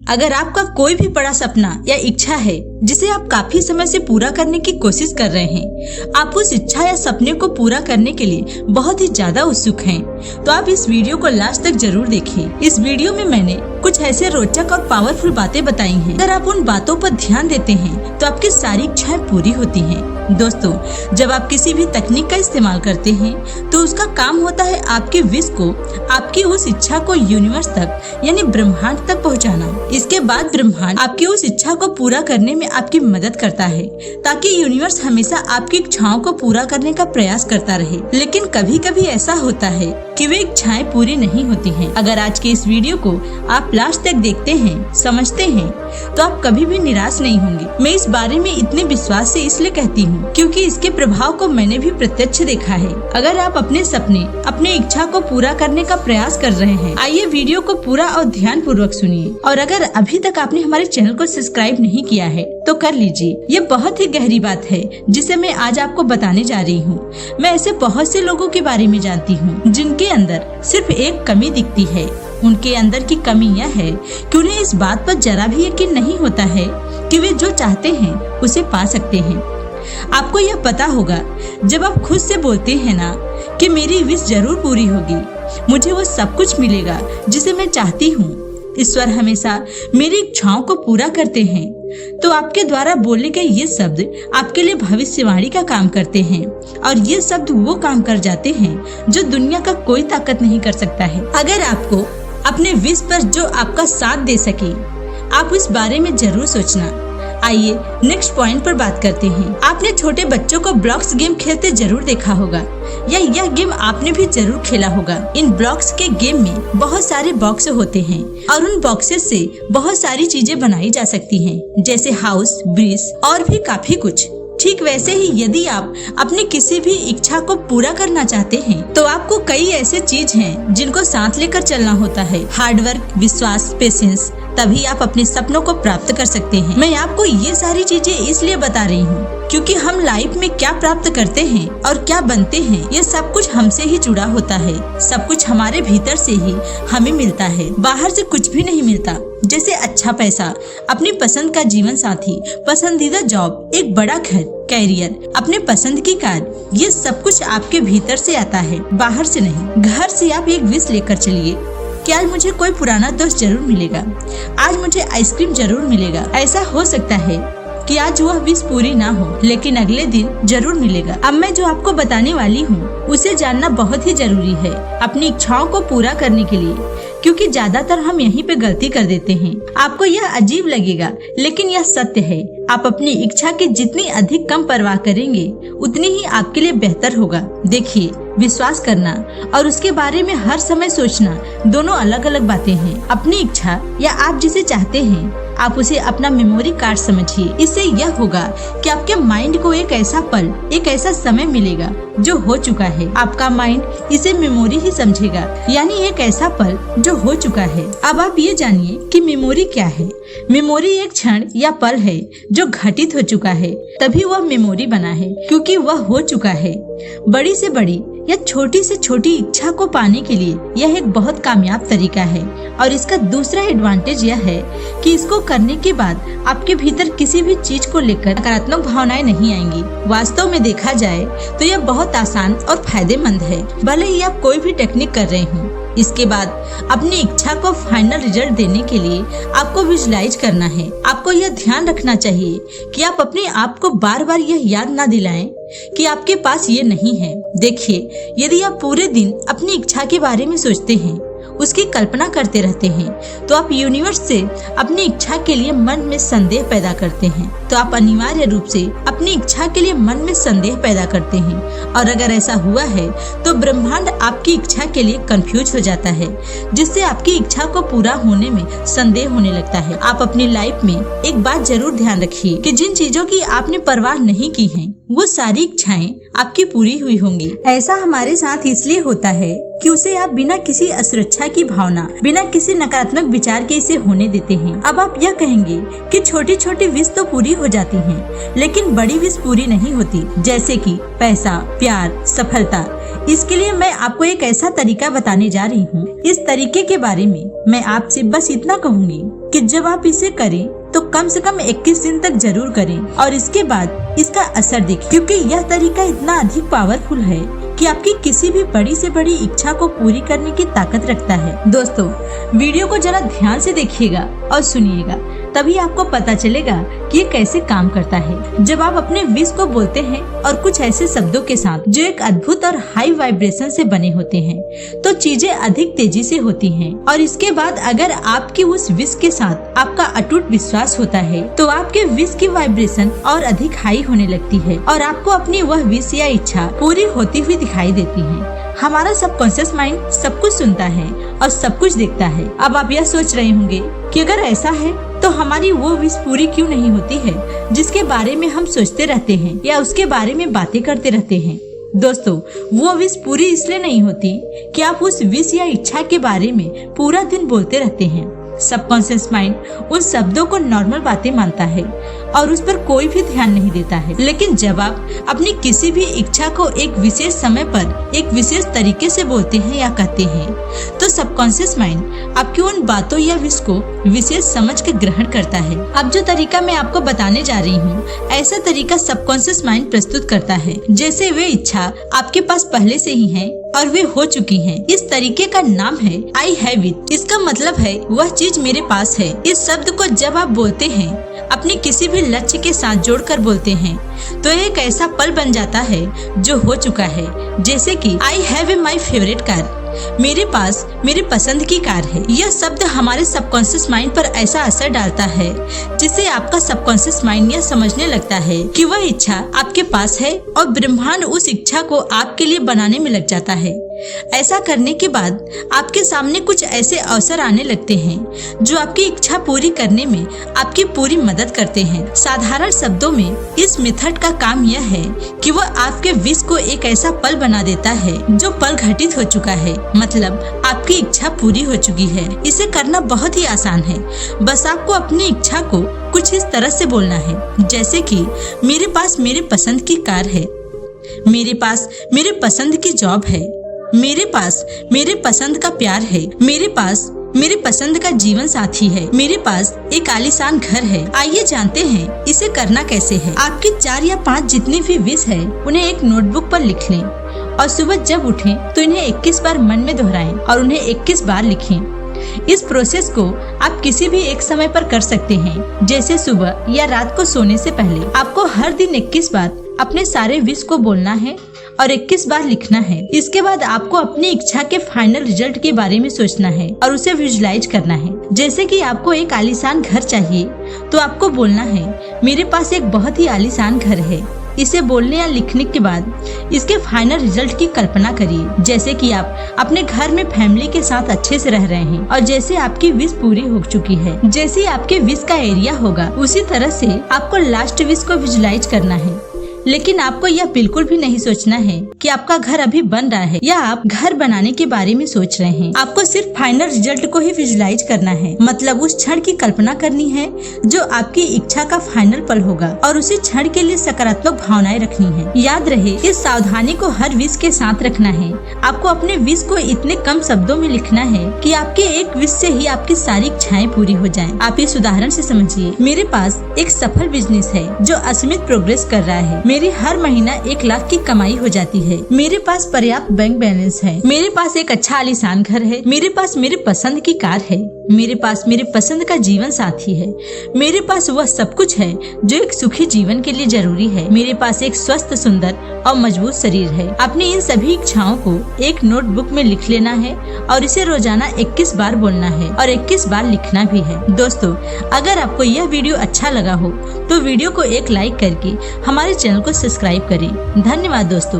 अगर आपका कोई भी बड़ा सपना या इच्छा है जिसे आप काफी समय से पूरा करने की कोशिश कर रहे हैं, आप उस इच्छा या सपने को पूरा करने के लिए बहुत ही ज्यादा उत्सुक हैं, तो आप इस वीडियो को लास्ट तक जरूर देखें। इस वीडियो में मैंने कुछ ऐसे रोचक और पावरफुल बातें बताई हैं। अगर आप उन बातों पर ध्यान देते हैं तो आपकी सारी इच्छाएं पूरी होती हैं। दोस्तों, जब आप किसी भी तकनीक का इस्तेमाल करते हैं तो उसका काम होता है आपकी विश को, आपकी उस इच्छा को यूनिवर्स तक यानी ब्रह्मांड तक पहुंचाना। इसके बाद ब्रह्मांड आपकी उस इच्छा को पूरा करने में आपकी मदद करता है ताकि यूनिवर्स हमेशा आपकी इच्छाओं को पूरा करने का प्रयास करता रहे। लेकिन कभी कभी ऐसा होता है कि वे इच्छाएं पूरी नहीं होती हैं। अगर आज के इस वीडियो को आप लास्ट तक देखते हैं, समझते हैं, तो आप कभी भी निराश नहीं होंगे। मैं इस बारे में इतने विश्वास से इसलिए कहती हूँ क्योंकि इसके प्रभाव को मैंने भी प्रत्यक्ष देखा है। अगर आप अपने सपने, अपनी इच्छा को पूरा करने का प्रयास कर रहे हैं, आइए वीडियो को पूरा और ध्यान पूर्वक सुनिए। और अगर अभी तक आपने हमारे चैनल को सब्सक्राइब नहीं किया है तो कर लीजिए। ये बहुत ही गहरी बात है जिसे मैं आज आपको बताने जा रही हूँ। मैं ऐसे बहुत से लोगों के बारे में जानती हूँ जिनके अंदर सिर्फ एक कमी दिखती है। उनके अंदर की कमी यह है कि उन्हें इस बात पर जरा भी यकीन नहीं होता है कि वे जो चाहते हैं उसे पा सकते हैं। आपको यह पता होगा जब आप खुद से बोलते हैं ना कि मेरी विश जरूर पूरी होगी, मुझे वो सब कुछ मिलेगा जिसे मैं चाहती हूँ, ईश्वर हमेशा मेरी इच्छाओं को पूरा करते हैं, तो आपके द्वारा बोले गए ये शब्द आपके लिए भविष्यवाणी का काम करते हैं और ये शब्द वो काम कर जाते हैं जो दुनिया का कोई ताकत नहीं कर सकता है। अगर आपको अपने विश पर जो आपका साथ दे सके, आप इस बारे में जरूर सोचना। आइए नेक्स्ट पॉइंट पर बात करते हैं। आपने छोटे बच्चों को ब्लॉक्स गेम खेलते जरूर देखा होगा या यह गेम आपने भी जरूर खेला होगा। इन ब्लॉक्स के गेम में बहुत सारे बॉक्स होते हैं और उन बॉक्सेस से बहुत सारी चीजें बनाई जा सकती हैं, जैसे हाउस, ब्रिज और भी काफी कुछ। ठीक वैसे ही यदि आप अपनी किसी भी इच्छा को पूरा करना चाहते हैं तो आपको कई ऐसे चीज हैं जिनको साथ लेकर चलना होता है। हार्डवर्क, विश्वास, पेशेंस, तभी आप अपने सपनों को प्राप्त कर सकते हैं। मैं आपको ये सारी चीजें इसलिए बता रही हूँ क्योंकि हम लाइफ में क्या प्राप्त करते हैं और क्या बनते हैं, ये सब कुछ हमसे ही जुड़ा होता है। सब कुछ हमारे भीतर से ही हमें मिलता है, बाहर से कुछ भी नहीं मिलता। जैसे अच्छा पैसा, अपनी पसंद का जीवन साथी, पसंदीदा जॉब, एक बड़ा घर, कैरियर, अपने पसंद की कार, ये सब कुछ आपके भीतर से आता है, बाहर से नहीं। घर से आप एक विश लेकर चलिए कि आज मुझे कोई पुराना दोस्त जरूर मिलेगा, आज मुझे आइसक्रीम जरूर मिलेगा। ऐसा हो सकता है कि आज वह विश पूरी ना हो, लेकिन अगले दिन जरूर मिलेगा। अब मैं जो आपको बताने वाली हूँ उसे जानना बहुत ही जरूरी है अपनी इच्छाओं को पूरा करने के लिए, क्योंकि ज्यादातर हम यहीं पे गलती कर देते हैं। आपको यह अजीब लगेगा लेकिन यह सत्य है। आप अपनी इच्छा की जितनी अधिक कम परवाह करेंगे उतनी ही आपके लिए बेहतर होगा। देखिए, विश्वास करना और उसके बारे में हर समय सोचना दोनों अलग अलग बातें हैं। अपनी इच्छा या आप जिसे चाहते हैं आप उसे अपना मेमोरी कार्ड समझिए। इससे यह होगा कि आपके माइंड को एक ऐसा पल, एक ऐसा समय मिलेगा जो हो चुका है। आपका माइंड इसे मेमोरी ही समझेगा, यानी एक ऐसा पल जो हो चुका है। अब आप ये जानिए कि मेमोरी क्या है। मेमोरी एक क्षण या पल है जो घटित हो चुका है, तभी वह मेमोरी बना है, क्योंकि वह हो चुका है। बड़ी से बड़ी या छोटी से छोटी इच्छा को पाने के लिए यह एक बहुत कामयाब तरीका है और इसका दूसरा एडवांटेज यह है कि इसको करने के बाद आपके भीतर किसी भी चीज को लेकर नकारात्मक भावनाएं नहीं आएंगी। वास्तव में देखा जाए तो यह बहुत आसान और फायदेमंद है, भले ही आप कोई भी टेक्निक कर रहे हों। इसके बाद अपनी इच्छा को फाइनल रिजल्ट देने के लिए आपको विजुलाइज करना है। आपको यह ध्यान रखना चाहिए कि आप अपने आप को बार बार यह याद ना दिलाएं कि आपके पास ये नहीं है। देखिए, यदि आप पूरे दिन अपनी इच्छा के बारे में सोचते हैं, उसकी कल्पना करते रहते हैं, तो आप यूनिवर्स से अपनी इच्छा के लिए मन में संदेह पैदा करते हैं। तो आप अनिवार्य रूप से अपनी इच्छा के लिए मन में संदेह पैदा करते हैं और अगर ऐसा हुआ है तो ब्रह्मांड आपकी इच्छा के लिए कंफ्यूज हो जाता है, जिससे आपकी इच्छा को पूरा होने में संदेह होने लगता है। आप अपनी लाइफ में एक बात जरूर ध्यान रखिए कि जिन चीजों की आपने परवाह नहीं की है वो सारी इच्छाएं आपकी पूरी हुई होंगी। ऐसा हमारे साथ इसलिए होता है कि उसे आप बिना किसी असुरक्षा की भावना, बिना किसी नकारात्मक विचार के इसे होने देते हैं। अब आप यह कहेंगे कि छोटी छोटी विश तो पूरी हो जाती हैं, लेकिन बड़ी विश पूरी नहीं होती, जैसे कि पैसा, प्यार, सफलता। इसके लिए मैं आपको एक ऐसा तरीका बताने जा रही हूँ। इस तरीके के बारे में मैं आपसे बस इतना कहूँगी कि जब आप इसे करें तो कम से कम 21 दिन तक जरूर करें और इसके बाद इसका असर दिखे, क्योंकि यह तरीका इतना अधिक पावरफुल है कि आपकी किसी भी बड़ी से बड़ी इच्छा को पूरी करने की ताकत रखता है। दोस्तों, वीडियो को जरा ध्यान से देखिएगा और सुनिएगा, तभी आपको पता चलेगा कि ये कैसे काम करता है। जब आप अपने विश को बोलते हैं और कुछ ऐसे शब्दों के साथ जो एक अद्भुत और हाई वाइब्रेशन से बने होते हैं, तो चीजें अधिक तेजी से होती हैं। और इसके बाद अगर आपकी उस विश के साथ आपका अटूट विश्वास होता है, तो आपके विश की वाइब्रेशन और अधिक हाई होने लगती है और आपको अपनी वह विश या इच्छा पूरी होती हुई दिखाई देती है। हमारा सबकॉन्शियस माइंड सब कुछ सुनता है और सब कुछ देखता है। अब आप यह सोच रहे होंगे कि अगर ऐसा है तो हमारी वो विश पूरी क्यों नहीं होती है जिसके बारे में हम सोचते रहते हैं या उसके बारे में बातें करते रहते हैं। दोस्तों, वो विश पूरी इसलिए नहीं होती कि आप उस विश या इच्छा के बारे में पूरा दिन बोलते रहते हैं। सबकॉन्शियस माइंड उन शब्दों को नॉर्मल बातें मानता है और उस पर कोई भी ध्यान नहीं देता है। लेकिन जब आप अपनी किसी भी इच्छा को एक विशेष समय पर एक विशेष तरीके से बोलते हैं या कहते हैं, तो सबकॉन्शियस माइंड आपकी उन बातों या विश को विशेष समझ कर ग्रहण करता है। अब जो तरीका मैं आपको बताने जा रही हूँ, ऐसा तरीका सबकॉन्शियस माइंड प्रस्तुत करता है जैसे वे इच्छा आपके पास पहले से ही है और वे हो चुकी हैं। इस तरीके का नाम है आई हैव इट। इसका मतलब है वह चीज मेरे पास है। इस शब्द को जब आप बोलते हैं, अपने किसी भी लक्ष्य के साथ जोड़कर बोलते हैं, तो एक ऐसा पल बन जाता है जो हो चुका है। जैसे कि I have a my favourite car, मेरे पास मेरी पसंद की कार है। यह शब्द हमारे सबकॉन्शियस माइंड पर ऐसा असर डालता है जिससे आपका सबकॉन्शियस माइंड यह समझने लगता है कि वह इच्छा आपके पास है और ब्रह्मांड उस इच्छा को आपके लिए बनाने में लग जाता है। ऐसा करने के बाद आपके सामने कुछ ऐसे अवसर आने लगते हैं जो आपकी इच्छा पूरी करने में आपकी पूरी मदद करते हैं। साधारण शब्दों में इस मेथड का काम यह है कि वह आपके विश को एक ऐसा पल बना देता है जो पल घटित हो चुका है, मतलब आपकी इच्छा पूरी हो चुकी है। इसे करना बहुत ही आसान है। बस आपको अपनी इच्छा को कुछ इस तरह से बोलना है, जैसे कि मेरे पास मेरे पसंद की कार है, मेरे पास मेरे पसंद की जॉब है, मेरे पास मेरे पसंद का प्यार है, मेरे पास मेरे पसंद का जीवन साथी है, मेरे पास एक आलीशान घर है। आइए जानते हैं इसे करना कैसे है। आपकी 4 या 5 जितनी भी विश है उन्हें एक नोटबुक पर लिख लें और सुबह जब उठें तो इन्हें 21 बार मन में दोहराएं और उन्हें 21 बार लिखें। इस प्रोसेस को आप किसी भी एक समय पर कर सकते हैं, जैसे सुबह या रात को सोने से पहले। आपको हर दिन 21 बार अपने सारे विश को बोलना है और 21 बार लिखना है। इसके बाद आपको अपनी इच्छा के फाइनल रिजल्ट के बारे में सोचना है और उसे विजुलाइज करना है। जैसे कि आपको एक आलीशान घर चाहिए, तो आपको बोलना है मेरे पास एक बहुत ही आलीशान घर है। इसे बोलने या लिखने के बाद इसके फाइनल रिजल्ट की कल्पना करिए, जैसे कि आप अपने घर में फैमिली के साथ अच्छे से रह रहे हैं और जैसे आपकी विश पूरी हो चुकी है। जैसे आपके विश का एरिया होगा, उसी तरह से आपको लास्ट विश को विजुलाइज करना है। लेकिन आपको यह बिल्कुल भी नहीं सोचना है कि आपका घर अभी बन रहा है या आप घर बनाने के बारे में सोच रहे हैं। आपको सिर्फ फाइनल रिजल्ट को ही विजुलाइज करना है, मतलब उस क्षण की कल्पना करनी है जो आपकी इच्छा का फाइनल पल होगा और उसी क्षण के लिए सकारात्मक भावनाएं रखनी है। याद रहे, इस सावधानी को हर विश के साथ रखना है। आपको अपने विश को इतने कम शब्दों में लिखना है कि आपके एक विश से ही आपकी सारी इच्छाएं पूरी हो जाएं। आप इस उदाहरण से समझिए, मेरे पास एक सफल बिजनेस है जो असीमित प्रोग्रेस कर रहा है। मेरी हर महीना 1 लाख की कमाई हो जाती है। मेरे पास पर्याप्त बैंक बैलेंस है। मेरे पास एक अच्छा आलीशान घर है। मेरे पास मेरे पसंद की कार है। मेरे पास मेरे पसंद का जीवन साथी है। मेरे पास वह सब कुछ है जो एक सुखी जीवन के लिए जरूरी है। मेरे पास एक स्वस्थ, सुंदर और मजबूत शरीर है। अपनी इन सभी इच्छाओं को एक नोटबुक में लिख लेना है और इसे रोजाना 21 बार बोलना है और 21 बार लिखना भी है। दोस्तों, अगर आपको यह वीडियो अच्छा लगा हो तो वीडियो को एक लाइक करके हमारे चैनल को सब्सक्राइब करें। धन्यवाद दोस्तों।